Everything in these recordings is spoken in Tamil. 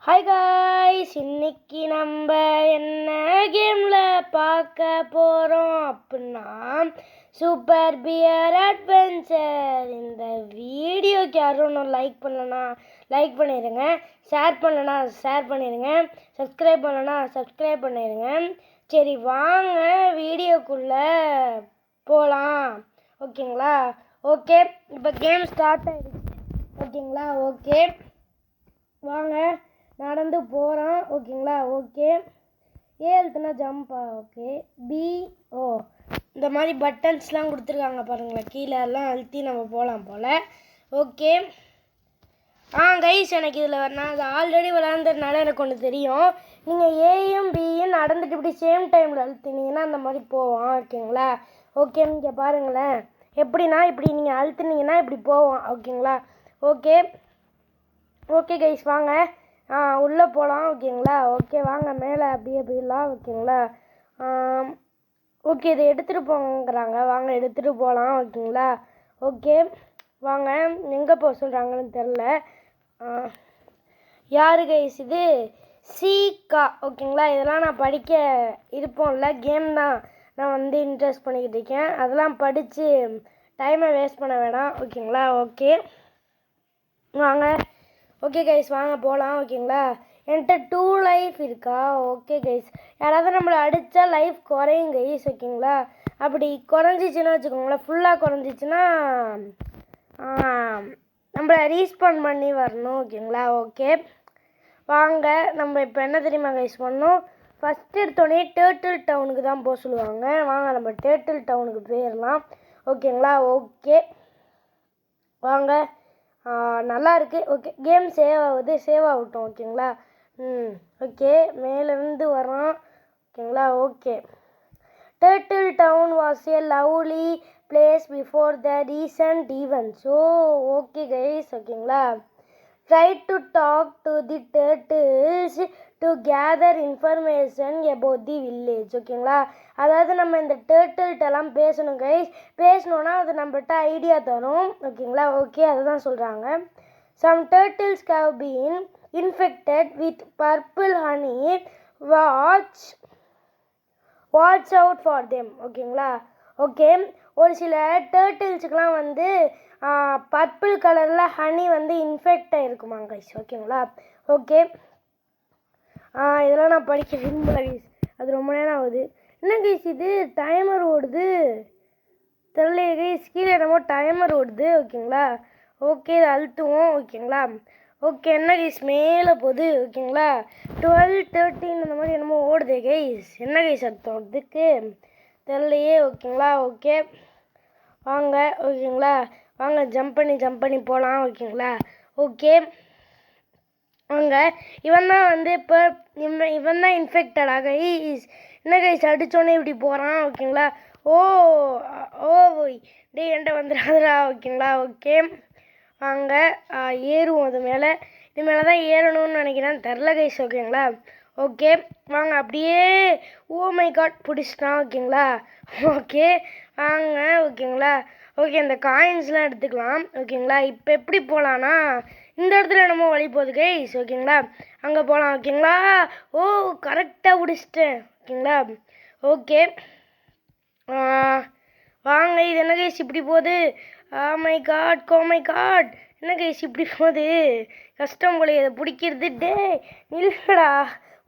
ஹாய் காய்ஸ், இன்னைக்கு நம்ம என்ன கேமில் பார்க்க போகிறோம் அப்படின்னா சூப்பர் பியர் அட்வென்ச்சர். இந்த வீடியோக்கு யாரும் ஒன்றும் லைக் பண்ணலனா லைக் பண்ணிடுங்க, ஷேர் பண்ணலனா ஷேர் பண்ணிடுங்க, சப்ஸ்கிரைப் பண்ணலனா சப்ஸ்கிரைப் பண்ணிடுங்க. சரி வாங்க வீடியோக்குள்ளே போகலாம். ஓகேங்களா? ஓகே, இப்போ கேம் ஸ்டார்ட் ஆகிடுச்சு. ஓகேங்களா? ஓகே வாங்க நடந்து போகிறோம். ஓகேங்களா? ஓகே ஏழுத்துனா ஜம்பா. ஓகே ஓ இந்த மாதிரி பட்டன்ஸ்லாம் கொடுத்துருக்காங்க பாருங்களேன், கீழே எல்லாம் அழுத்தி நம்ம போகலாம் போல். ஓகே கைஸ், எனக்கு இதில் நான் அது ஆல்ரெடி விளாண்டதுனால எனக்கு ஒன்று தெரியும். நீங்கள் ஏயும் பியும் நடந்துட்டு இப்படி சேம் டைமில் அழுத்தினீங்கன்னா அந்த மாதிரி போவோம். ஓகேங்களா? ஓகே நீங்கள் பாருங்களேன், எப்படின்னா இப்படி நீங்கள் அழுத்துனீங்கன்னா இப்படி போவோம். ஓகேங்களா? ஓகே ஓகே கைஸ் வாங்க உள்ளே போகலாம். ஓகேங்களா? ஓகே வாங்க மேலே அப்படியே போயிடலாம். ஓகேங்களா? ஓகே இதை எடுத்துகிட்டு போங்கிறாங்க, வாங்க எடுத்துகிட்டு போகலாம். ஓகேங்களா? ஓகே வாங்க, எங்கே போக சொல்கிறாங்கன்னு தெரில. யார் கைஸ் இது? சீக்கா. ஓகேங்களா? இதெல்லாம் நான் படிக்க இருப்போம்ல, கேம் தான் நான் வந்து இன்ட்ரெஸ்ட் பண்ணிக்கிட்டு இருக்கேன். அதெல்லாம் படித்து டைமை வேஸ்ட் பண்ண வேணாம். ஓகேங்களா? ஓகே வாங்க. ஓகே கைஸ் வாங்க போகலாம். ஓகேங்களா? என்கிட்ட 2 லைஃப் இருக்கா? ஓகே கைஸ், யாராவது நம்மளை அடித்தா லைஃப் குறையும் கைஸ். ஓகேங்களா? அப்படி குறைஞ்சிச்சின்னா வச்சுக்கோங்களேன், ஃபுல்லாக குறைஞ்சிச்சின்னா நம்மளை ரீஸ்பான் பண்ணி வரணும். ஓகேங்களா? ஓகே வாங்க, நம்ம இப்போ என்ன தெரியுமா கைஸ் பண்ணணும்? ஃபஸ்ட்டு எடுத்தோடனே டேர்ட்டில் டவுனுக்கு தான் போக சொல்லுவாங்க. வாங்க நம்ம டேர்ட்டில் டவுனுக்கு போயிடலாம். ஓகேங்களா? ஓகே வாங்க, நல்லா இருக்குது. ஓகே கேம் சேவ் ஆகட்டும். ஓகேங்களா? ஓகே மேலேருந்து வரோம். ஓகேங்களா? Okay turtle town was a lovely place before the recent events. Okay guys. ஓகேங்களா? Try to talk to the turtles to gather information about the village. ஓகேங்களா? அதாவது நம்ம இந்த டர்ட்டில்ட்டெல்லாம் பேசணும் கைஸ். பேசணுன்னா அது நம்மகிட்ட ஐடியா தரும். ஓகேங்களா? ஓகே அதுதான் சொல்கிறாங்க. Some turtles have been infected with purple honey, watch out for them. ஓகேங்களா? ஓகே ஒரு சில டர்ட்டில்ஸுக்கெலாம் வந்து பர்பிள் கலரில் ஹனி வந்து இன்ஃபெக்ட் ஆகிருக்குமா கைஸ். ஓகேங்களா? ஓகே இதெல்லாம் நான் படிக்க விரும்பல கைஸ், அது ரொம்ப நேரம் ஆகுது. என்ன கைஸ் இது டைமர் ஓடுது தெரியல கைஸ், கீழே என்னமோ டைமர் ஓடுது. ஓகேங்களா? ஓகே இதை அழுத்துவோம். ஓகேங்களா? ஓகே என்ன கைஸ் மேலே போகுது. ஓகேங்களா? 12, 13 அந்த மாதிரி என்னமோ ஓடுது கைஸ். என்ன கைஸ் அர்த்தம் இதுக்கு தெரியலையே. ஓகேங்களா? ஓகே வாங்க. ஓகேங்களா? வாங்க ஜம்ப் பண்ணி போகலாம். ஓகேங்களா? ஓகே வாங்க, இவன் தான் வந்து இப்போ இவன் தான் இன்ஃபெக்டடா கைஸ். என்ன கைஸ் அடித்தோடனே இப்படி போகிறான். ஓகேங்களா? ஓ டே என்கிட்ட வந்துடாதரா. ஓகேங்களா? ஓகே வாங்க ஏறுவோம். இது மேலே தான் ஏறணும்னு நினைக்கிறேன், தெரில கைஸ். ஓகேங்களா? ஓகே வாங்க அப்படியே மை காட் பிடிச்சிட்டான். ஓகேங்களா? ஓகே வாங்க. ஓகேங்களா? ஓகே இந்த காயின்ஸ்லாம் எடுத்துக்கலாம். ஓகேங்களா? இப்போ எப்படி போகலான்னா இந்த இடத்துல என்னமோ வழி போகுது கைஸ். ஓகேங்களா? அங்கே போகலாம். ஓகேங்களா? கரெக்டாக பிடிச்சிட்டேன். ஓகேங்களா? ஓகே வாங்க. இது என்ன கைஸ் இப்படி போகுது? மை காட் என்ன கைஸ் இப்படி போகுது? கஷ்டம் போல இதை பிடிக்கிறது. இல்லைடா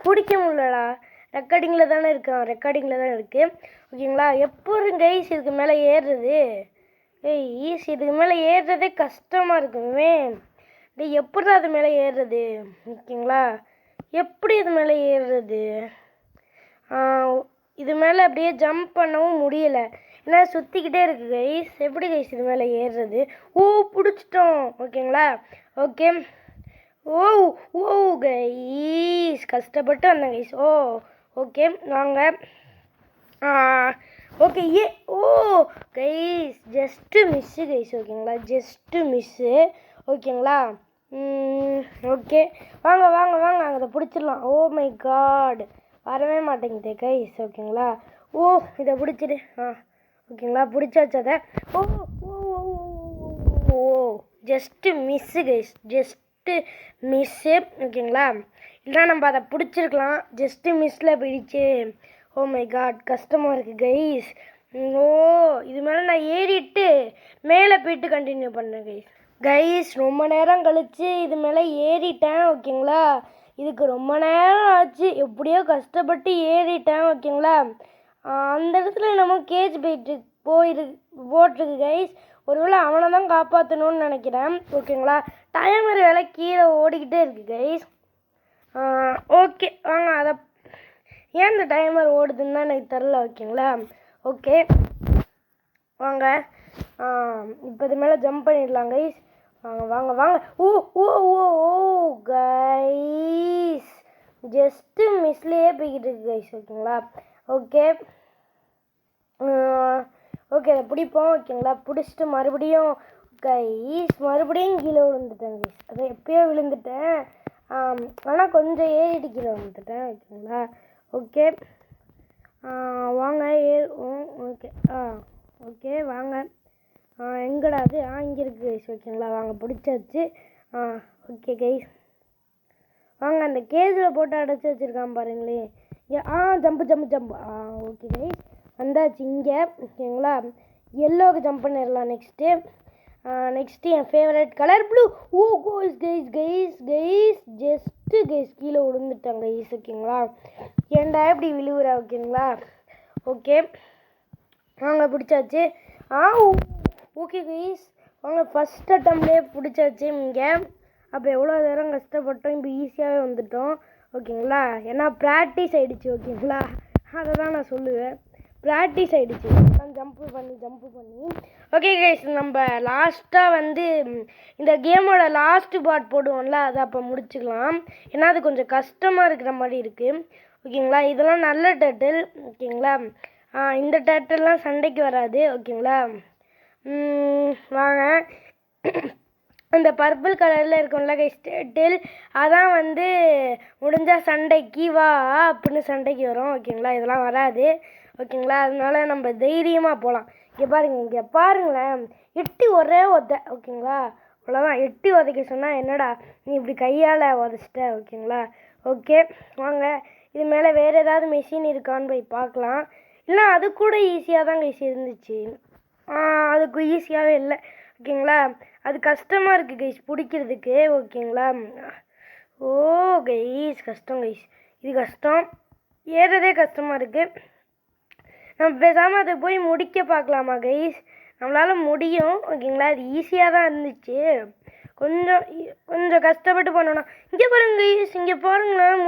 பிடிக்க முடியலடா. ரெக்கார்டிங்கில் தான் இருக்குது. ஓகேங்களா? எப்போ கைஸ் இதுக்கு மேலே ஏறுறது? இதுக்கு மேலே ஏறுறதே கஷ்டமாக இருக்குமே. எப்படி அது மேலே ஏறுறது? ஓகேங்களா? எப்படி இது மேலே ஏறுறது? இது மேலே அப்படியே ஜம்ப் பண்ணவும் முடியலை, ஏன்னா சுற்றிக்கிட்டே இருக்குது கைஸ். எப்படி கைஸ் இது மேலே ஏறுறது? பிடிச்சிட்டோம். ஓகேங்களா? ஓகே கைஸ் கஷ்டப்பட்டு வந்தேன் கைஸ். ஓகே வாங்க. Okay guys just miss guys. ஓகேங்களா? Just miss. ஓகேங்களா? ஓகே வாங்க அங்கே பிடிச்சிடலாம். மை காட் வரவே மாட்டேங்குது கைஸ். ஓகேங்களா? இதை பிடிச்சிடு. ஓகேங்களா? பிடிச்சாச்சு அதை. Just miss guys, just miss. ஓகேங்களா? இல்லைனா நம்ம அதை பிடிச்சிருக்கலாம். ஜஸ்ட்டு மிஸ்ஸில் போயிடுச்சு. ஓ மை காட், கஷ்டமாக இருக்குது கைஸ். ஓ, இது மேலே நான் ஏறிட்டு மேலே போயிட்டு கண்டினியூ பண்ணுறேன் கைஸ். கைஸ், ரொம்ப நேரம் கழித்து இது மேலே ஏறிட்டேன் ஓகேங்களா. இதுக்கு ரொம்ப நேரம் ஆச்சு, எப்படியோ கஷ்டப்பட்டு ஏறிட்டேன் ஓகேங்களா. அந்த இடத்துல நம்ம கேஜ் போட்டிருக்கு கைஸ். ஒருவேளை அவனை தான் காப்பாற்றணும்னு நினைக்கிறேன் ஓகேங்களா. டைமர் வேலை கீழே ஓடிக்கிட்டே இருக்குது கைஸ். ஓகே வாங்க, அதை ஏன் இந்த டைமர் ஓடுதுன்னு தான் எனக்கு தெரில ஓகேங்களா. ஓகே வாங்க, இப்போ இது மேலே ஜம்ப் பண்ணிடலாம் கைஸ். வாங்க வாங்க வாங்க. ஓ ஓ ஓ ஓ கைஸ், ஜஸ்ட்டு மிஸ்லேயே போய்கிட்டு இருக்கு கைஸ் ஓகேங்களா. ஓகே ஓகே, அதை பிடிப்போம் ஓகேங்களா. பிடிச்சிட்டு மறுபடியும் மறுபடியும் கீழே விழுந்துட்டேன் கைஸ். அதை எப்பயோ விழுந்துட்டேன், ஆனால் கொஞ்சம் ஏறிட்டு கீழே விழுந்துட்டேன் ஓகேங்களா. ஓகே வாங்க ஓகே ஓகே வாங்க. எங்கடா அது? இங்கே இருக்குது கைஸ் ஓகேங்களா. வாங்க, பிடிச்சாச்சு. ஓகே கைஸ், வாங்க. அந்த கேஜில் போட்டு அடைச்சி வச்சுருக்கான் பாருங்களே. Jump jump jump. Okay guys, வந்தாச்சு இங்கே ஓகேங்களா. எல்லோவுக்கு ஜம்ப் பண்ணிடலாம். நெக்ஸ்ட்டு என் favourite colour blue. Oh guys, just guys கீழே விழுந்துட்டேன் கைஸ் ஓகேங்களா. ஏன்டா இப்படி விழுவுற ஓகேங்களா. ஓகே வாங்க, பிடிச்சாச்சு. ஓகே கைஸ், வாங்க, ஃபஸ்ட் அட்டம்ப்ட்லேயே பிடிச்சாச்சு இங்கே. அப்போ எவ்வளோ நேரம் கஷ்டப்பட்டோம், இப்போ ஈஸியாகவே வந்துட்டோம் ஓகேங்களா. ஏன்னா ப்ராக்டிஸ் ஆகிடுச்சு ஓகேங்களா. அதை தான் நான் சொல்லுவேன், ப்ராக்டிஸ் ஆகிடுச்சு. நான் ஜம்ப்பு பண்ணி. ஓகே கைஸ், நம்ம லாஸ்ட்டாக வந்து இந்த கேமோட லாஸ்ட்டு பார்ட் போடுவோம்ல, அதை அப்போ முடிச்சுக்கலாம். ஏன்னா அது கொஞ்சம் கஷ்டமாக இருக்கிற மாதிரி இருக்குது ஓகேங்களா. இதெல்லாம் நல்ல டர்ட்டில் ஓகேங்களா. இந்த டர்ட்டில்லாம் சண்டைக்கு வராது ஓகேங்களா. வாங்க, அந்த பர்பிள் கலரில் இருக்கும்ல கைஸ் டர்ட்டில், அதான் வந்து முடிஞ்சால் சண்டைக்கு வா அப்படின்னு சண்டைக்கு வரும் ஓகேங்களா. இதெல்லாம் வராது ஓகேங்களா. அதனால நம்ம தைரியமாக போகலாம். இங்கே பாருங்களேன், எட்டி ஒரே உதை ஓகேங்களா. அவ்வளோதான், எட்டி உதைக்க சொன்னால் என்னடா நீ இப்படி கையால் உதச்சிட்ட ஓகேங்களா. ஓகே வாங்க, இது மேலே வேறு ஏதாவது மெஷின் இருக்கான்னு போய் பார்க்கலாம். இல்லை, அது கூட ஈஸியாக தான் கைஸ் இருந்துச்சு. அதுக்கு ஈஸியாகவே இல்லை ஓகேங்களா. அது கஷ்டமாக இருக்குது கைஸ் பிடிக்கிறதுக்கு ஓகேங்களா. ஓ கைஸ், கஷ்டம் கைஸ், இது கஷ்டம், ஏறதே கஷ்டமாக இருக்குது. நம்ம பேசாமல் அதை போய் முடிக்க பார்க்கலாமா கைஸ். நம்மளால் முடியும் ஓகேங்களா. அது ஈஸியாக தான் இருந்துச்சு, கொஞ்சம் கஷ்டப்பட்டு பண்ணணும். இங்கே பாருங்க கைஸ், இங்கே பாருங்களேன்,